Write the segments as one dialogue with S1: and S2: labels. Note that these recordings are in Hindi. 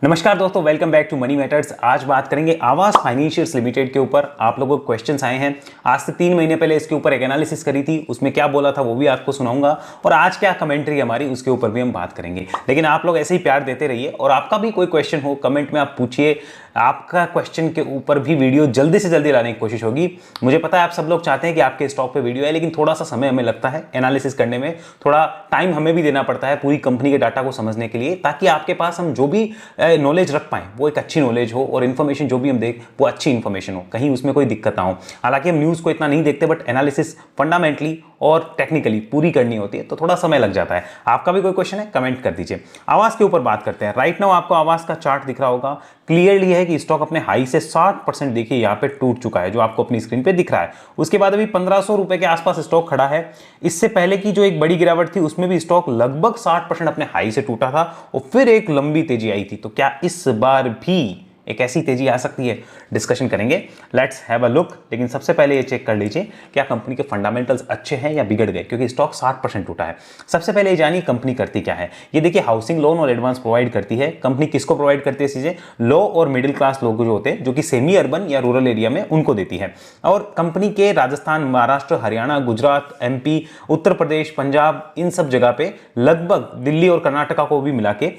S1: नमस्कार दोस्तों, welcome back to money matters. आज बात करेंगे आवास फाइनेंशियल्स लिमिटेड के ऊपर। आप लोगों को क्वेश्चंस आए हैं, आज से 3 महीने पहले इसके ऊपर एक एनालिसिस करी थी, उसमें क्या बोला था वो भी आपको सुनाऊंगा और आज क्या कमेंट्री हमारी उसके ऊपर भी हम बात करेंगे। लेकिन आप लोग ऐसे ही प्यार देते रहिए और आपका भी कोई क्वेश्चन हो कमेंट में आप पूछिए। आपका क्वेश्चन के ऊपर भी वीडियो जल्दी से जल्दी लाने की कोशिश होगी। मुझे पता है आप सब लोग चाहते हैं कि आपके स्टॉक पे वीडियो है, लेकिन थोड़ा सा समय हमें लगता है एनालिसिस करने में, थोड़ा टाइम हमें भी देना पड़ता है पूरी कंपनी के डाटा को समझने के लिए, ताकि आपके पास हम जो भी नॉलेज रख पाएं वो एक अच्छी नॉलेज हो और इन्फॉर्मेशन जो भी हम देख वो अच्छी इन्फॉर्मेशन हो, कहीं उसमें कोई दिक्कत ना हो। हालांकि हम न्यूज़ को इतना नहीं देखते, बट एनालिसिस फंडामेंटली और टेक्निकली पूरी करनी होती है तो थोड़ा समय लग जाता है। आपका भी कोई क्वेश्चन है कमेंट कर दीजिए। आवास के ऊपर बात करते हैं। राइट नाउ आपको आवास का चार्ट दिख रहा होगा, क्लियरली है कि स्टॉक अपने हाई से 60% देखिए यहाँ पे टूट चुका है, जो आपको अपनी स्क्रीन पे दिख रहा है। उसके बाद अभी 1500 रुपए के आसपास स्टॉक खड़ा है। इससे पहले की जो एक बड़ी गिरावट थी उसमें भी स्टॉक लगभग 60% अपने हाई से टूटा था और फिर एक लंबी तेजी आई थी। तो क्या इस बार भी एक ऐसी तेजी आ सकती है? डिस्कशन करेंगे, लेट्स हैव अ लुक। लेकिन सबसे पहले ये चेक कर लीजिए क्या कंपनी के फंडामेंटल्स अच्छे हैं या बिगड़ गए, क्योंकि स्टॉक 60% टूटा है। सबसे पहले ये जानिए कंपनी करती क्या है। ये देखिए हाउसिंग लोन और एडवांस प्रोवाइड करती है। कंपनी किसको प्रोवाइड करती है? चीजें लो और मिडिल क्लास लोग जो होते हैं, जो कि सेमी अर्बन या रूरल एरिया में, उनको देती है। और कंपनी के राजस्थान, महाराष्ट्र, हरियाणा, गुजरात, एमपी, उत्तर प्रदेश, पंजाब, इन सब जगह पे लगभग दिल्ली और कर्नाटका को भी मिला के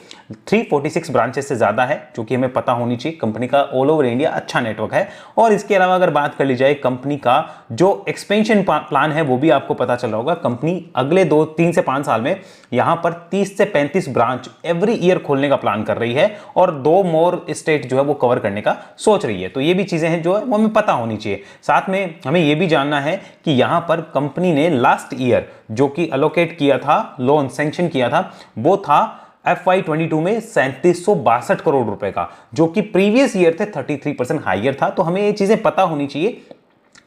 S1: 346 ब्रांचेस से ज्यादा है, जो कि हमें पता होनी चाहिए। कंपनी का ऑल ओवर इंडिया अच्छा नेटवर्क है। और इसके अलावा अगर बात कर ली जाए कंपनी का जो एक्सपेंशन प्लान है वो भी आपको पता चल रहा होगा। कंपनी अगले 3 से 5 साल में यहां पर 30 से 35 ब्रांच एवरी ईयर खोलने का प्लान कर रही है और 2 मोर स्टेट जो है वो कवर करने का सोच रही है। तो ये भी चीजें हैं जो है वो हमें पता होनी चाहिए। साथ में हमें ये भी जानना है कि यहां पर कंपनी ने लास्ट ईयर जो कि अलोकेट किया था, लोन सैंक्शन किया था, वो था FY22 में 3762 करोड़ रुपए का, जो कि प्रीवियस ईयर थे 33% हाइयर था। तो हमें ये चीजें पता होनी चाहिए।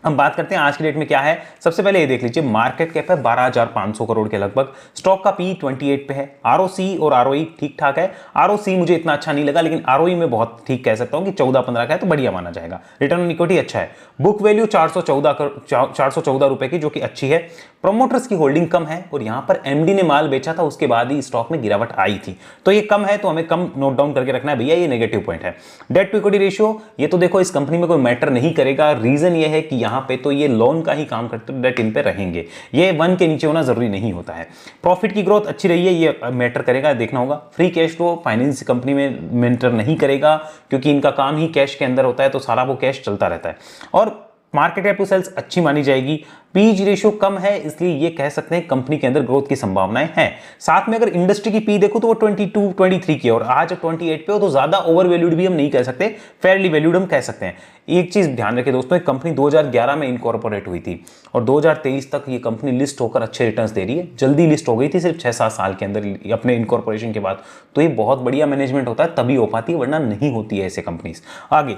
S1: हम बात करते हैं आज की डेट में क्या है। सबसे पहले ये देख लीजिए, मार्केट कैप है 12,500 करोड़ के लगभग। स्टॉक का पी 28 पे है। ROC और ROE ठीक ठाक है। ROC मुझे इतना अच्छा नहीं लगा, लेकिन ROE में बहुत ठीक कह सकता हूं कि 14-15 का है तो बढ़िया माना जाएगा। रिटर्न ऑन इक्विटी अच्छा है। बुक वैल्यू 414 रुपए की, जो कि अच्छी है। प्रोमोटर्स की होल्डिंग कम है और यहां पर MD ने माल बेचा था, उसके बाद ही स्टॉक में गिरावट आई थी। तो ये कम है, तो हमें कम नोट डाउन करके रखना है भैया, ये नेगेटिव पॉइंट है। डेट टू इक्विटी रेशियो, ये तो देखो इस कंपनी में कोई मैटर नहीं करेगा। रीजन ये है कि यहां पे तो ये लोन का ही काम करते हैं, डेट इन पे रहेंगे। ये 1 के नीचे होना जरूरी नहीं होता है। प्रॉफिट की ग्रोथ अच्छी रही है, ये मैटर करेगा, देखना होगा। Free cash flow finance company में मैटर नहीं करेगा, क्योंकि इनका काम ही कैश के अंदर होता है, तो सारा वो कैश चलता रहता है। और मार्केट कैप टू सेल्स अच्छी मानी जाएगी। पीई रेशियो कम है, इसलिए ये कह सकते हैं कंपनी के अंदर ग्रोथ की संभावनाएं हैं। साथ में अगर इंडस्ट्री की पी देखो तो वो 22-23 की है और आज 28 पे हो, तो ज्यादा ओवर वैल्यूड भी हम नहीं कह सकते, फेयरली वैल्यूड हम कह सकते हैं। एक चीज ध्यान रखें दोस्तों, कंपनी 2011 में इनकॉर्पोरेट हुई थी और 2023 तक ये कंपनी लिस्ट होकर अच्छे रिटर्न्स दे रही है। जल्दी लिस्ट हो गई थी, सिर्फ 6-7 साल के अंदर अपने इनकॉर्पोरेशन के बाद। तो ये बहुत बढ़िया मैनेजमेंट होता है, तभी हो पाती है, वरना नहीं होती है ऐसे कंपनीज। आगे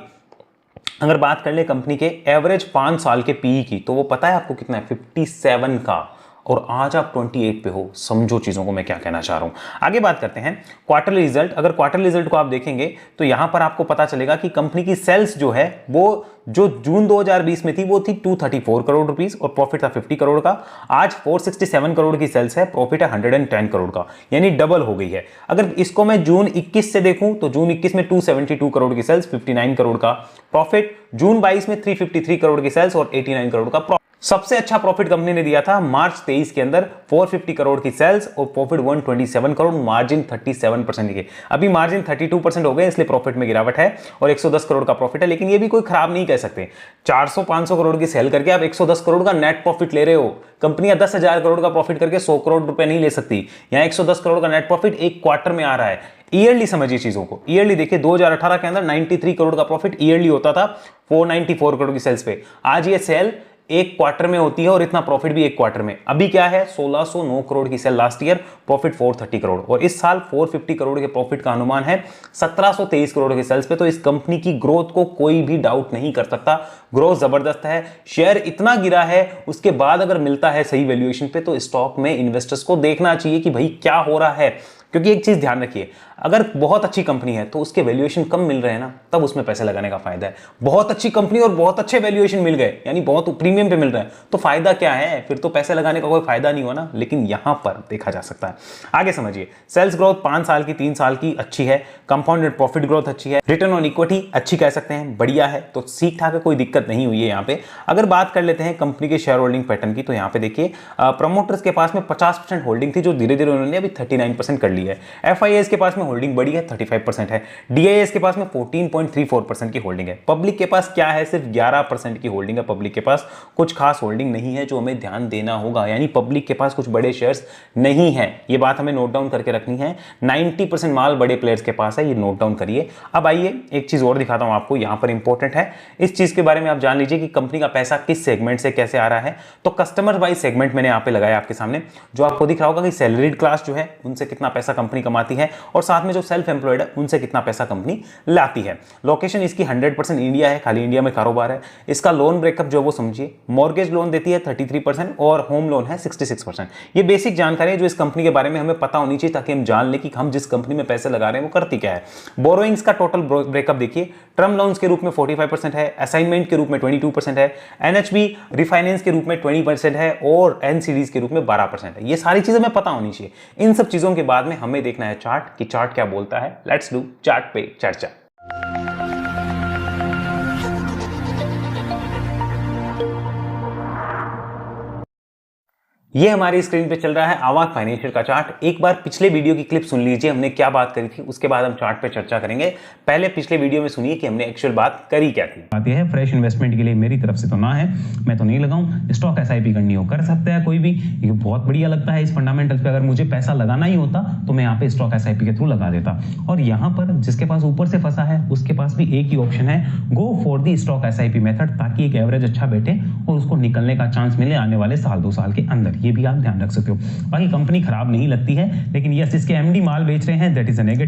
S1: अगर बात कर ले कंपनी के एवरेज 5 साल के पीई की, तो वो पता है आपको कितना है? 57 का। और आज आप 28 पे हो। समझो चीजों को मैं क्या कहना चाह रहा हूं। आगे बात करते हैं क्वार्टरली रिजल्ट। अगर क्वार्टरली रिजल्ट को आप देखेंगे तो यहां पर आपको पता चलेगा कि कंपनी की सेल्स जो है वो जो जून 2020 में थी वो थी 234 करोड़ रुपीस और प्रॉफिट था 50 करोड़ का। आज 467 करोड़ की सेल्स है, प्रॉफिट है 110 करोड़ का, यानी डबल हो गई है। अगर इसको मैं जून 21 से देखूं तो जून 21 में 272 करोड़ की सेल्स, 59 करोड़ का प्रॉफिट। जून 22 में 353 करोड़ की सेल्स और 89 करोड़ का प्रॉफिट। सबसे अच्छा प्रॉफिट कंपनी ने दिया था मार्च 23 के अंदर, 450 करोड़ की सेल्स और प्रॉफिट 127 करोड़, मार्जिन 37% की। अभी मार्जिन 32% हो गए, इसलिए प्रॉफिट में गिरावट है और 110 करोड़ का प्रॉफिट है। लेकिन ये भी कोई खराब नहीं कह सकते। 400-500 करोड़ की सेल करके आप 110 करोड़ का नेट प्रॉफिट ले रहे हो। कंपनियां 10,000 करोड़ का प्रॉफिट करके 100 करोड़ रुपए नहीं ले सकती। यहां 110 करोड़ का नेट प्रॉफिट एक क्वार्टर में आ रहा है। ईयरली समझिए चीजों को। ईयरली देखिए 2018 के अंदर 93 करोड़ का प्रॉफिट ईयरली होता था 494 करोड़ की सेल्स पे। आज ये सेल एक क्वार्टर में होती है और इतना प्रॉफिट भी एक क्वार्टर में। अभी क्या है? 1609 करोड़ की sale last year, profit 430 crore और इस साल 450 करोड़ के प्रॉफिट का अनुमान है 1723 करोड़ की सेल्स पे। तो इस कंपनी की ग्रोथ को कोई भी डाउट नहीं कर सकता। ग्रोथ जबरदस्त है। शेयर इतना गिरा है, उसके बाद अगर मिलता है सही वैल्यूएशन पे तो स्टॉक में इन्वेस्टर्स को देखना चाहिए कि भाई क्या हो रहा है। क्योंकि एक चीज ध्यान रखिए, अगर बहुत अच्छी कंपनी है तो उसके वैल्यूएशन कम मिल रहे हैं ना, तब उसमें पैसे लगाने का फायदा है। बहुत अच्छी कंपनी और बहुत अच्छे वैल्यूएशन मिल गए, यानी बहुत प्रीमियम पे मिल रहा है, तो फायदा क्या है, फिर तो पैसे लगाने का कोई फायदा नहीं हुआ ना। लेकिन यहां पर देखा जा सकता है। आगे समझिए, सेल्स ग्रोथ 5 साल की 3 साल की अच्छी है, कंपाउंडेड प्रॉफिट ग्रोथ अच्छी है, रिटर्न ऑन इक्विटी अच्छी कह सकते हैं, बढ़िया है, तो ठीक ठाक है, कोई दिक्कत नहीं हुई है यहाँ पे। अगर बात कर लेते हैं कंपनी के शेयर होल्डिंग पैटर्न की, तो यहाँ पे देखिए प्रमोटर्स के पास में 50% होल्डिंग थी, जो धीरे धीरे उन्होंने अभी 39% कर ली है। FIAs के पास में होल्डिंग बड़ी है, 35% है। DIAs के पास में 14.34% की होल्डिंग है। पब्लिक के पास क्या है, सिर्फ 11% की होल्डिंग है। पब्लिक के पास कुछ खास होल्डिंग नहीं है, जो हमें ध्यान देना होगा, यानी पब्लिक के पास कुछ बड़े शेयर्स नहीं है, ये बात हमें नोट डाउन करके रखनी है। 90% माल बड़े प्लेयर्स के पास है, ये नोट डाउन करिए। अब आइए एक चीज और दिखाता हूं आपको, यहां पर इंपॉर्टेंट है, इस चीज के बारे में आप जान लीजिए कि कंपनी का पैसा किस सेगमेंट से कैसे आ रहा है। तो कस्टमर वाइज सेगमेंट मैंने यहां पे लगाया आपके सामने, जो आपको दिख रहा होगा कि सैलरीड क्लास जो है उनसे कितना पैसा कंपनी कमाती है, और साथ में जो सेल्फ एम्प्लॉयड है उनसे कितना पैसा कंपनी लाती है। लोकेशन इसकी 100% इंडिया है, खाली इंडिया में कारोबार है। इसका लोन ब्रेकअप जो वो समझिए, मॉर्गेज लोन देती है 33% और होम लोन है 66%। ये बेसिक जानकारी है जो इस कंपनी के बारे में हमें पता होनी चाहिए, ताकि हम जान लें कि हम जिस कंपनी में पैसे लगा रहे हैं वो करती क्या है। बोरोइंग्स का टोटल ब्रेकअप देखिए, टर्म लोन्स के रूप में 45% है, असाइनमेंट के रूप में 22% है, NHB रिफाइनेंस के रूप में 20% है, और NCDs के रूप में 12% है। ये सारी चीजें हमें पता होनी चाहिए। इन सब चीजों के बाद में हमें देखना है चार्ट, कि चार्ट क्या बोलता है। लेट्स डू चार्ट पे चर्चा। ये हमारी स्क्रीन पे चल रहा है आवाज फाइनेंशियल का चार्ट। एक बार पिछले वीडियो की क्लिप सुन लीजिए, हमने क्या बात करी थी, उसके बाद हम चार्ट पे चर्चा करेंगे। पहले पिछले वीडियो में सुनिए कि हमने एक्चुअल बात करी क्या थी।
S2: बात यह है, फ्रेश इन्वेस्टमेंट के लिए मेरी तरफ से तो ना है, मैं तो नहीं लगाऊं। स्टॉक SIP करनी हो कर सकता है कोई भी, ये बहुत बढ़िया लगता है इस फंडामेंटल्स पे। अगर मुझे पैसा लगाना ही होता तो मैं यहाँ पे स्टॉक SIP के थ्रू लगा देता। और यहाँ पर जिसके पास ऊपर से फंसा है उसके पास भी एक ही ऑप्शन है, go for the stock SIP method, ताकि एक एवरेज अच्छा बैठे और उसको निकलने का चांस मिले आने वाले साल 2 साल के अंदर। ये भी आप ध्यान रख सकते हो। बाकी कंपनी खराब नहीं लगती है, लेकिन यस, इसके MD माल बेच रहे हैं, दैट इज अ नेगेटिव।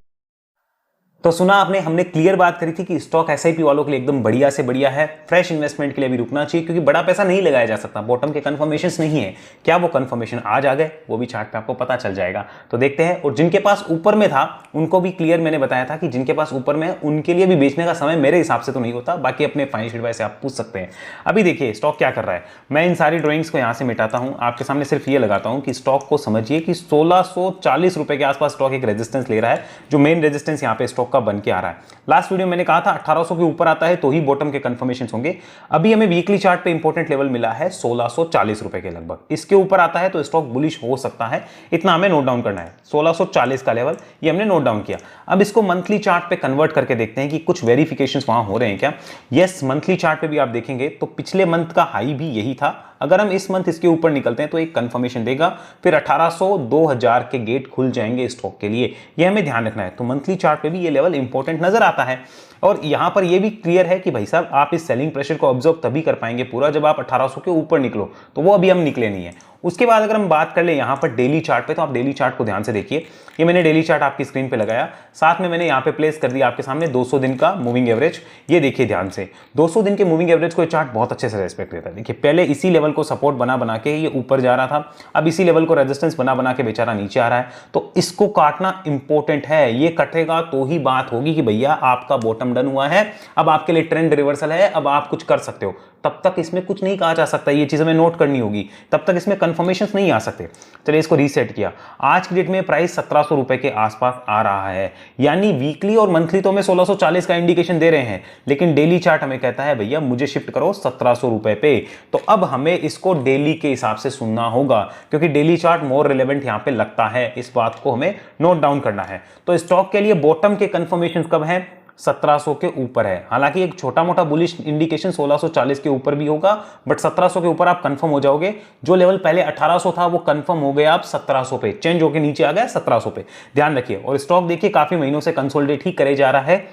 S1: तो सुना आपने, हमने क्लियर बात करी थी कि स्टॉक SIP वालों के लिए एकदम बढ़िया से बढ़िया है, फ्रेश इन्वेस्टमेंट के लिए भी रुकना चाहिए, क्योंकि बड़ा पैसा नहीं लगाया जा सकता, बॉटम के कंफर्मेशंस नहीं है। क्या वो कंफर्मेशन आज आ गए, वो भी चार्ट पे आपको पता चल जाएगा, तो देखते हैं। और जिनके पास ऊपर में था उनको भी क्लियर मैंने बताया था कि जिनके पास ऊपर में उनके लिए भी बेचने का समय मेरे हिसाब से तो नहीं होता, बाकी अपने फाइनेंशियल एडवाइस से आप पूछ सकते हैं। अभी देखिए स्टॉक क्या कर रहा है, मैं इन सारी ड्रॉइंग्स को यहाँ से मिटाता हूँ, आपके सामने सिर्फ ये लगाता हूँ कि स्टॉक को समझिए कि 1640 रुपए के आसपास स्टॉक एक रेजिस्टेंस ले रहा है, जो मेन रेजिस्टेंस यहाँ पे स्टॉक का बन के आ रहा है। लास्ट वीडियो मैंने कहा था 1800 के ऊपर आता है तो ही बॉटम के कंफर्मेशन होंगे। अभी हमें वीकली चार्ट पे इंपॉर्टेंट लेवल मिला है 1640 रुपए के लगभग, इसके ऊपर आता है तो स्टॉक बुलिश हो सकता है, इतना हमें नोट डाउन करना है। 1640 का लेवल ये हमने नोट डाउन किया। अब इसको मंथली चार्ट पे कन्वर्ट करके देखते हैं कि कुछ वेरिफिकेशंस वहां हो रहे हैं क्या। यस, मंथली चार्ट पे भी आप देखेंगे तो पिछले मंथ का हाई भी यही था। अगर हम इस मंथ इसके ऊपर निकलते हैं तो एक कंफर्मेशन देगा, फिर 1800 2000 के गेट खुल जाएंगे स्टॉक के लिए, ये हमें ध्यान रखना है। तो मंथली चार्ट पे भी ये लेवल इंपॉर्टेंट नजर आता है। और यहां पर ये भी क्लियर है कि भाई साहब आप इस सेलिंग प्रेशर को ऑब्जर्व तभी कर पाएंगे पूरा जब आप 1800 के ऊपर निकलो, तो वो अभी हम निकले नहीं है। उसके बाद अगर हम बात कर ले यहां पर डेली चार्ट पे, तो आप डेली चार्ट को ध्यान से देखिए। ये मैंने डेली चार्ट आपकी स्क्रीन पे लगाया, साथ में मैंने यहां पे प्लेस कर दिया आपके सामने 200 दिन का मूविंग एवरेज। ये देखिए ध्यान से, 200 दिन के मूविंग एवरेज को चार्ट बहुत अच्छे से रेस्पेक्ट देता है। देखिए पहले इसी लेवल को सपोर्ट बना बना के ये ऊपर जा रहा था, अब इसी लेवल को रेजिस्टेंस बना बना के बेचारा नीचे आ रहा है। तो इसको काटना इंपॉर्टेंट है, ये कटेगा तो ही बात होगी कि भैया आपका बॉटम डन हुआ है, अब आपके लिए ट्रेंड रिवर्सल है, अब आप कुछ कर सकते हो। तब तक इसमें कुछ नहीं कहा जा सकता, ये चीज हमें नोट करनी होगी, तब तक इसमें कंफर्मेशंस नहीं आ सकते। चलिए इसको रीसेट किया, आज की डेट में प्राइस 1700 रुपए के आसपास आ रहा है, यानी वीकली और मंथली तो हमें 1640 का इंडिकेशन दे रहे हैं, लेकिन डेली चार्ट हमें कहता है भैया मुझे शिफ्ट करो 1700 रुपए पे। तो अब हमें इसको डेली के हिसाब से सुनना होगा, क्योंकि डेली चार्ट मोर रिलेवेंट यहां पे लगता है, इस बात को हमें नोट डाउन करना है। तो स्टॉक के लिए बॉटम के कंफर्मेशन कब है, 1700 के ऊपर है। हालांकि एक छोटा मोटा बुलिश इंडिकेशन 1640 के ऊपर भी होगा, बट 1700 के ऊपर आप कंफर्म हो जाओगे। जो लेवल पहले 1800 था वो कंफर्म हो गया, आप 1700 पे चेंज होके नीचे आ गया 1700 पे, ध्यान रखिए। और स्टॉक देखिए काफी महीनों से कंसोलिडेट ही करे जा रहा है,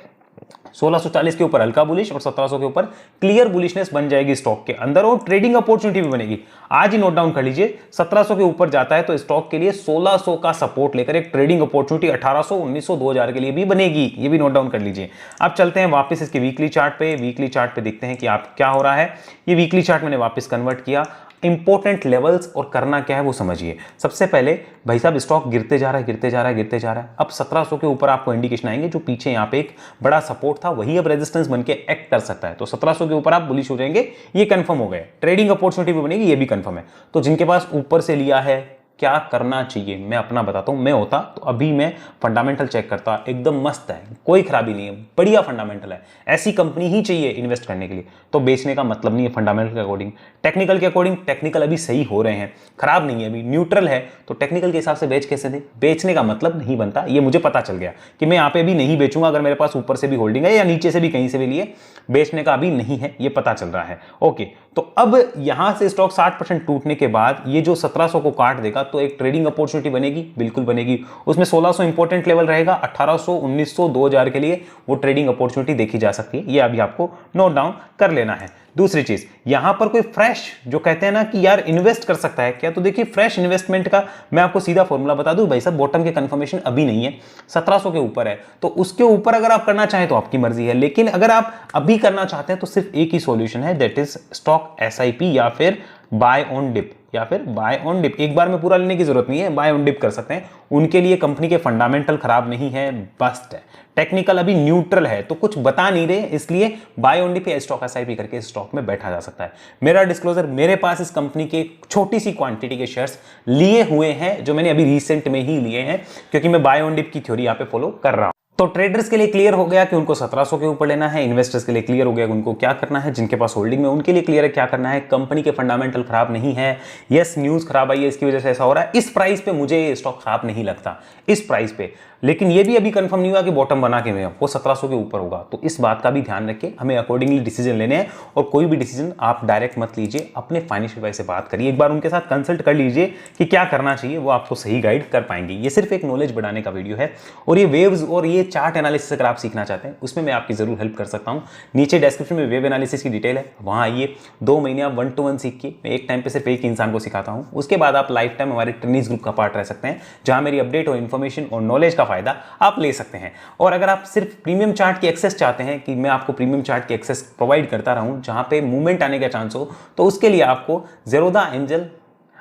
S1: 1640 के ऊपर हल्का बुलिश और 1700 के ऊपर क्लियर बुलिशनेस बन जाएगी स्टॉक के अंदर, और ट्रेडिंग अपॉर्चुनिटी भी बनेगी। आज ही नोट डाउन कर लीजिए, 1700 के ऊपर जाता है तो स्टॉक के लिए 1600 का सपोर्ट लेकर एक ट्रेडिंग अपॉर्चुनिटी 1800 1900 2000 के लिए भी बनेगी, ये भी नोट डाउन कर लीजिए। अब चलते हैं वापस इसके वीकली चार्ट पे। वीकली चार्ट पे देखते हैं कि आप क्या हो रहा है। ये वीकली चार्ट मैंने वापस कन्वर्ट किया, इंपॉर्टेंट लेवल्स और करना क्या है वो समझिए। सबसे पहले भाई साहब स्टॉक गिरते जा रहा है, गिरते जा रहा है, गिरते जा रहा है। अब 1700 के ऊपर आपको इंडिकेशन आएंगे, जो पीछे यहाँ पे एक बड़ा सपोर्ट था वही अब रेजिस्टेंस बन के एक्ट कर सकता है। तो 1700 के ऊपर आप बुलिश हो जाएंगे, ये कंफर्म हो गया। ट्रेडिंग अपॉर्चुनिटी भी बनेगी, ये भी कंफर्म है। तो जिनके पास ऊपर से लिया है, क्या करना चाहिए मैं अपना बताता हूं। मैं होता तो अभी मैं फंडामेंटल चेक करता, एकदम मस्त है, कोई खराबी नहीं है, बढ़िया फंडामेंटल है, ऐसी कंपनी ही चाहिए इन्वेस्ट करने के लिए। तो बेचने का मतलब नहीं है फंडामेंटल के अकॉर्डिंग, टेक्निकल के अकॉर्डिंग। टेक्निकल अभी सही हो रहे हैं, खराब नहीं है, अभी न्यूट्रल है, तो टेक्निकल के हिसाब से बेच कैसे दे। बेचने का मतलब नहीं बनता, ये मुझे पता चल गया कि मैं यहाँ पे भी नहीं बेचूंगा। अगर मेरे पास ऊपर से भी होल्डिंग है या नीचे से भी कहीं से भी लिए, बेचने का अभी नहीं है, ये पता चल रहा है। ओके, तो अब यहां से स्टॉक 60% टूटने के बाद ये जो 1700 को काट देगा, तो एक ट्रेडिंग अपॉर्चुनिटी बनेगी, बिल्कुल बनेगी। उसमें 1600 इंपॉर्टेंट लेवल रहेगा, 1800, 1900, 2000 के लिए वो ट्रेडिंग अपॉर्चुनिटी देखी जा सकती है। ये अभी आपको नोट डाउन कर लेना है। दूसरी चीज, यहां पर कोई फ्रेश जो कहते हैं ना कि यार इन्वेस्ट कर सकता है क्या, तो देखिए फ्रेश इन्वेस्टमेंट का मैं आपको सीधा फॉर्मूला बता दूं भाई साहब। बॉटम के कंफर्मेशन अभी नहीं है, 1700 के ऊपर है, तो उसके ऊपर अगर आप करना चाहें तो आपकी मर्जी है। लेकिन अगर आप अभी करना चाहते हैं तो सिर्फ एक ही सॉल्यूशन है, दैट इज स्टॉक एसआईपी या फिर बाय ऑन डिप, या फिर बाय ऑन डिप। एक बार में पूरा लेने की जरूरत नहीं है, बाय ऑन डिप कर सकते हैं। उनके लिए कंपनी के फंडामेंटल खराब नहीं है, बस्ट है, टेक्निकल अभी न्यूट्रल है, तो कुछ बता नहीं रहे, इसलिए बाय ऑन डिप या स्टॉक एसआईपी करके स्टॉक में बैठा जा सकता है। मेरा डिस्क्लोजर, मेरे पास इस कंपनी के छोटी सी क्वांटिटी के शेयर्स लिए हुए हैं, जो मैंने अभी रिसेंट में ही लिए हैं, क्योंकि मैं बाय ऑन डिप की थ्योरी यहां पे फॉलो कर रहा हूं। तो ट्रेडर्स के लिए क्लियर हो गया कि उनको 1700 के ऊपर लेना है, इन्वेस्टर्स के लिए क्लियर हो गया कि उनको क्या करना है, जिनके पास होल्डिंग में उनके लिए क्लियर है क्या करना है। कंपनी के फंडामेंटल खराब नहीं है, यस न्यूज खराब आई है, इसकी वजह से ऐसा हो रहा है। इस प्राइस पे मुझे स्टॉक खराब नहीं लगता, इस प्राइस पे। लेकिन ये भी अभी कंफर्म नहीं हुआ कि बॉटम बना के में वो 1700 के ऊपर होगा। तो इस बात का भी ध्यान रखें, हमें अकॉर्डिंगली डिसीजन लेने हैं। और कोई भी डिसीजन आप डायरेक्ट मत लीजिए, अपने फाइनेंशियल एडवाइजर से बात करिए, एक बार उनके साथ कंसल्ट कर लीजिए कि क्या करना चाहिए, वो आपको सही गाइड कर पाएंगे। ये सिर्फ एक नॉलेज बढ़ाने का वीडियो है। और ये वेव्स और ये चार्ट एनालिसिस अगर आप सीखना चाहते हैं, उसमें मैं आपकी जरूर हेल्प कर सकता हूं। नीचे डिस्क्रिप्शन में वेव एनालिसिस की डिटेल है, वहां आइए। 2 महीने आप 1-to-1 सीख के, मैं एक टाइम पे सिर्फ एक इंसान को सिखाता हूं। उसके बाद आप लाइफ टाइम हमारे ट्रेनिंग्स ग्रुप का पार्ट रह सकते हैं, जहां मेरी अपडेट और इन्फॉर्मेशन और नॉलेज का फायदा आप ले सकते हैं। और अगर आप सिर्फ प्रीमियम चार्ट की एक्सेस चाहते हैं कि मैं आपको प्रीमियम चार्ट की एक्सेस प्रोवाइड करता रहूं, जहां पे मूवमेंट आने का चांस हो, तो उसके लिए आपको ज़ेरोधा एंजल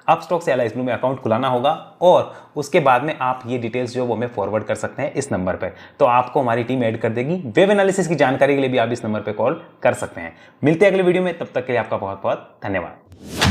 S1: अपस्टॉक से एलाइज ब्लू में अकाउंट खुलाना होगा। और उसके बाद में आप ये डिटेल्स जो वो हमें फॉरवर्ड कर सकते हैं इस नंबर पे, तो आपको हमारी टीम ऐड कर देगी। वेव एनालिसिस की जानकारी के लिए भी आप इस नंबर पे कॉल कर सकते हैं। मिलते हैं अगले वीडियो में, तब तक के लिए आपका बहुत बहुत धन्यवाद।